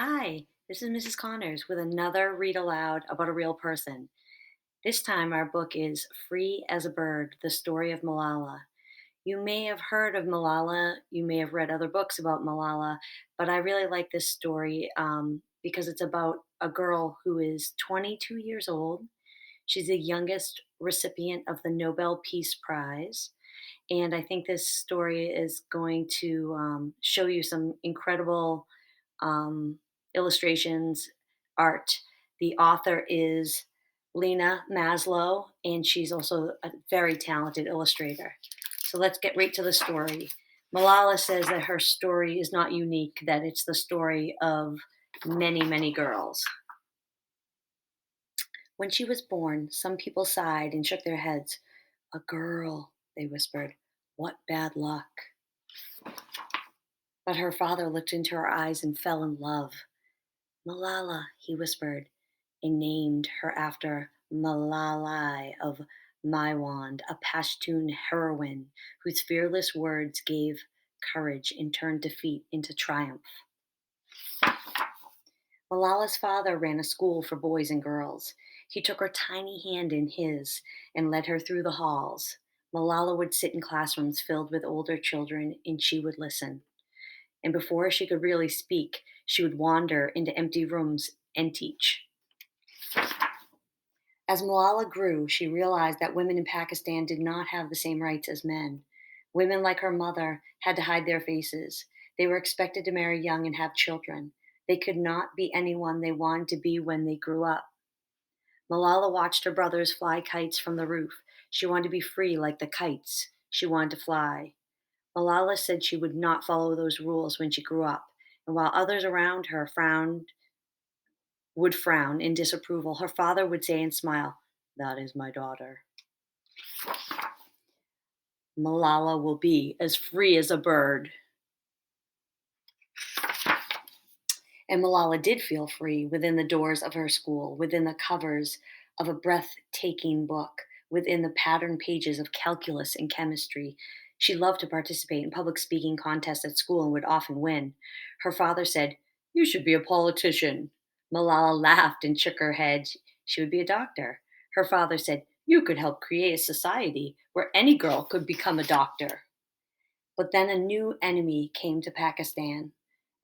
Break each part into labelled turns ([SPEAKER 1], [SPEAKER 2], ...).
[SPEAKER 1] Hi, this is Mrs. Connors with another read aloud about a real person. This time, our book is Free as a Bird: The Story of Malala. You may have heard of Malala, you may have read other books about Malala, but I really like this story because it's about a girl who is 22 years old. She's the youngest recipient of the Nobel Peace Prize. And I think this story is going to show you some incredible illustrations, art. The author is Lena Maslow, and she's also a very talented illustrator. So let's get right to the story. Malala says that her story is not unique, that it's the story of many, many girls. When she was born, some people sighed and shook their heads. A girl, they whispered. What bad luck. But her father looked into her eyes and fell in love. Malala, he whispered, and named her after Malalai of Maiwand, a Pashtun heroine whose fearless words gave courage and turned defeat into triumph. Malala's father ran a school for boys and girls. He took her tiny hand in his and led her through the halls. Malala would sit in classrooms filled with older children and she would listen. And before she could really speak, she would wander into empty rooms and teach. As Malala grew, she realized that women in Pakistan did not have the same rights as men. Women, like her mother, had to hide their faces. They were expected to marry young and have children. They could not be anyone they wanted to be when they grew up. Malala watched her brothers fly kites from the roof. She wanted to be free like the kites. She wanted to fly. Malala said she would not follow those rules when she grew up, and while others around her would frown in disapproval, her father would say and smile, "That is my daughter. Malala will be as free as a bird." And Malala did feel free within the doors of her school, within the covers of a breathtaking book, within the patterned pages of calculus and chemistry. She loved to participate in public speaking contests at school and would often win. Her father said, "You should be a politician." Malala laughed and shook her head. She would be a doctor. Her father said, "You could help create a society where any girl could become a doctor." But then a new enemy came to Pakistan.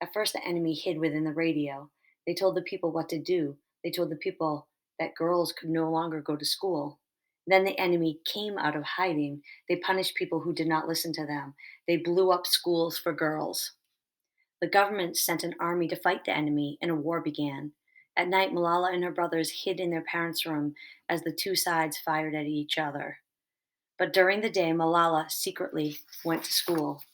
[SPEAKER 1] At first, the enemy hid within the radio. They told the people what to do. They told the people that girls could no longer go to school. Then the enemy came out of hiding. They punished people who did not listen to them. They blew up schools for girls. The government sent an army to fight the enemy, and a war began. At night, Malala and her brothers hid in their parents' room as the two sides fired at each other. But during the day, Malala secretly went to school.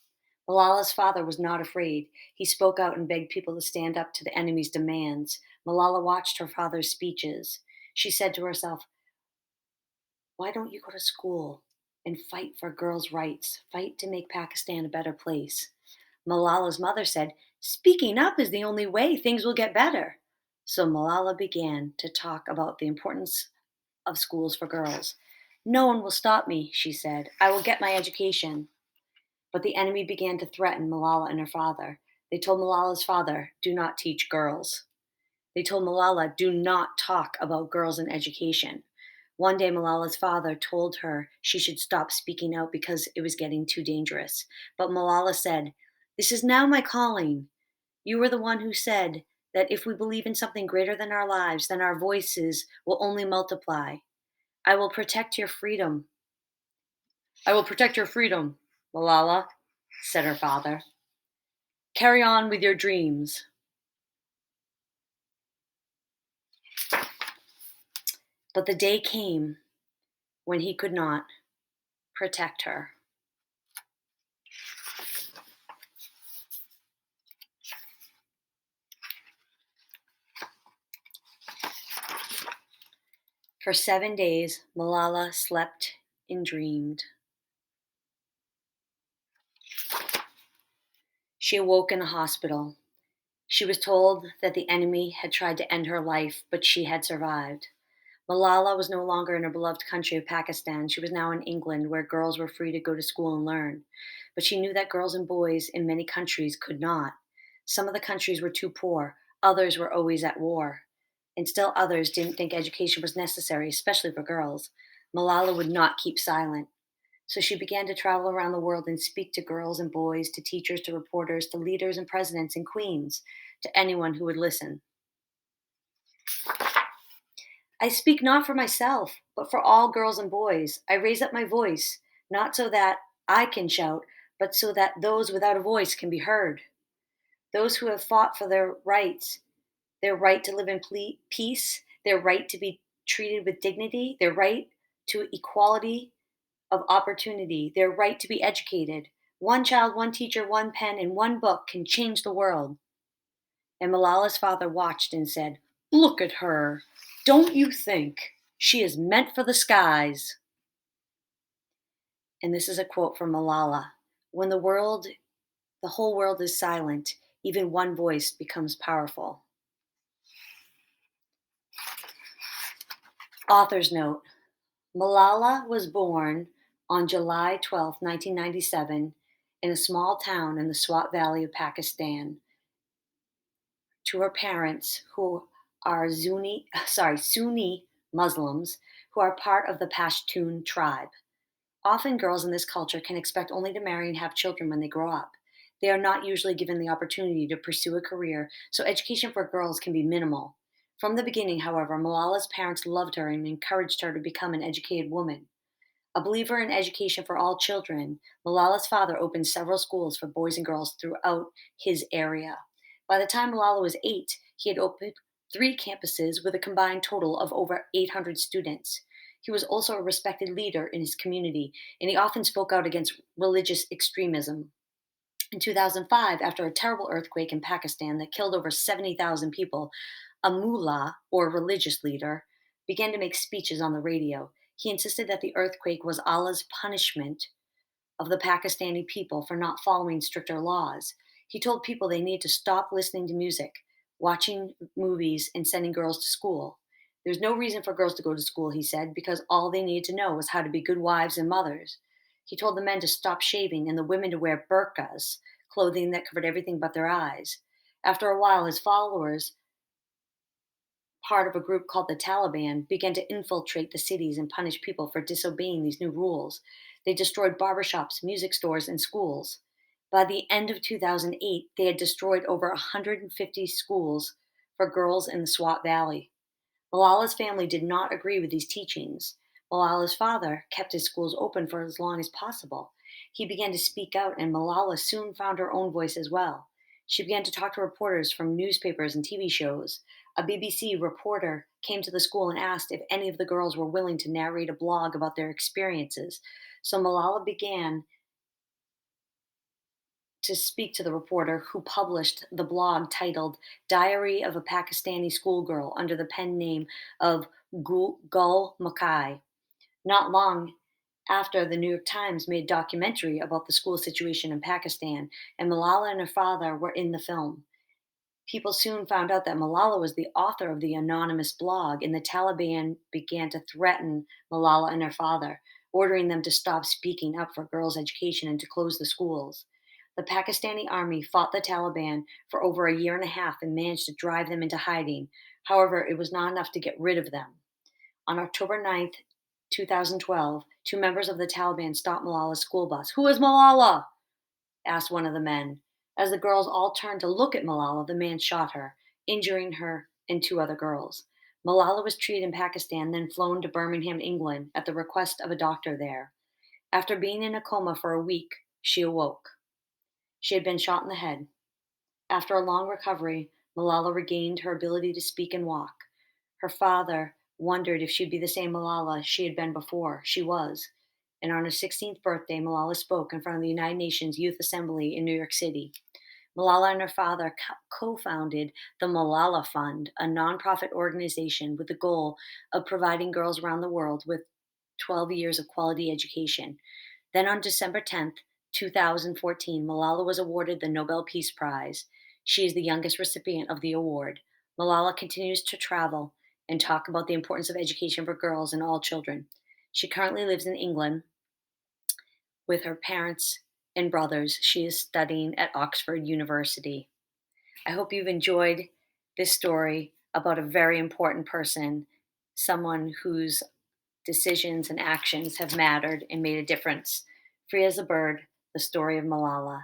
[SPEAKER 1] Malala's father was not afraid. He spoke out and begged people to stand up to the enemy's demands. Malala watched her father's speeches. She said to herself, "Why don't you go to school and fight for girls' rights? Fight to make Pakistan a better place." Malala's mother said, "Speaking up is the only way things will get better." So Malala began to talk about the importance of schools for girls. "No one will stop me," she said. "I will get my education." But the enemy began to threaten Malala and her father. They told Malala's father, "Do not teach girls." They told Malala, "Do not talk about girls and education." One day, Malala's father told her she should stop speaking out because it was getting too dangerous. But Malala said, "This is now my calling. You were the one who said that if we believe in something greater than our lives, then our voices will only multiply. I will protect your freedom. I will protect your freedom, Malala," said her father. "Carry on with your dreams." But the day came when he could not protect her. For 7 days, Malala slept and dreamed. She awoke in a hospital. She was told that the enemy had tried to end her life, but she had survived. Malala was no longer in her beloved country of Pakistan. She was now in England, where girls were free to go to school and learn. But she knew that girls and boys in many countries could not. Some of the countries were too poor, Others were always at war. And still others didn't think education was necessary, especially for girls. Malala would not keep silent. So she began to travel around the world and speak to girls and boys, to teachers, to reporters, to leaders and presidents and queens, to anyone who would listen. I speak not for myself, but for all girls and boys. I raise up my voice, not so that I can shout, but so that those without a voice can be heard. Those who have fought for their right to live in peace, their right to be treated with dignity, their right to equality of opportunity, their right to be educated. One child, one teacher, one pen, and one book can change the world. And Malala's father watched and said, "Look at her. Don't you think she is meant for the skies?" And this is a quote from Malala. When the whole world is silent, even one voice becomes powerful. Author's note: Malala was born on July 12, 1997, in a small town in the Swat Valley of Pakistan, to her parents who are Sunni Muslims who are part of the Pashtun tribe. Often girls in this culture can expect only to marry and have children when they grow up. They are not usually given the opportunity to pursue a career, so education for girls can be minimal. From the beginning, however, Malala's parents loved her and encouraged her to become an educated woman. A believer in education for all children, Malala's father opened several schools for boys and girls throughout his area. By the time Malala was 8, he had opened 3 campuses with a combined total of over 800 students. He was also a respected leader in his community, and he often spoke out against religious extremism. In 2005, after a terrible earthquake in Pakistan that killed over 70,000 people, a mullah, or religious leader, began to make speeches on the radio. He insisted that the earthquake was Allah's punishment of the Pakistani people for not following stricter laws. He told people they need to stop listening to music, watching movies, and sending girls to school. There's no reason for girls to go to school, he said, because all they needed to know was how to be good wives and mothers. He told the men to stop shaving and the women to wear burqas, clothing that covered everything but their eyes. After a while, his followers, part of a group called the Taliban, began to infiltrate the cities and punish people for disobeying these new rules. They destroyed barbershops, music stores, and schools. By the end of 2008, they had destroyed over 150 schools for girls in the Swat Valley. Malala's family did not agree with these teachings. Malala's father kept his schools open for as long as possible. He began to speak out, and Malala soon found her own voice as well. She began to talk to reporters from newspapers and TV shows. A BBC reporter came to the school and asked if any of the girls were willing to narrate a blog about their experiences. So Malala began to speak to the reporter, who published the blog titled Diary of a Pakistani Schoolgirl under the pen name of Gul Makai. Not long after, the New York Times made a documentary about the school situation in Pakistan, and Malala and her father were in the film. People soon found out that Malala was the author of the anonymous blog, and the Taliban began to threaten Malala and her father, ordering them to stop speaking up for girls' education and to close the schools. The Pakistani army fought the Taliban for over a year and a half and managed to drive them into hiding. However, it was not enough to get rid of them. On October 9th, 2012, 2 members of the Taliban stopped Malala's school bus. "Who is Malala?" asked one of the men. As the girls all turned to look at Malala, the man shot her, injuring her and 2 other girls. Malala was treated in Pakistan, then flown to Birmingham, England, at the request of a doctor there. After being in a coma for a week, she awoke. She had been shot in the head. After a long recovery, Malala regained her ability to speak and walk. Her father wondered if she'd be the same Malala she had been before. She was. And on her 16th birthday, Malala spoke in front of the United Nations Youth Assembly in New York City. Malala and her father co founded the Malala Fund, a nonprofit organization with the goal of providing girls around the world with 12 years of quality education. Then on December 10th, 2014, Malala was awarded the Nobel Peace Prize. She is the youngest recipient of the award. Malala continues to travel and talk about the importance of education for girls and all children. She currently lives in England with her parents and brothers. She is studying at Oxford University. I hope you've enjoyed this story about a very important person, someone whose decisions and actions have mattered and made a difference. Free as a Bird, the story of Malala.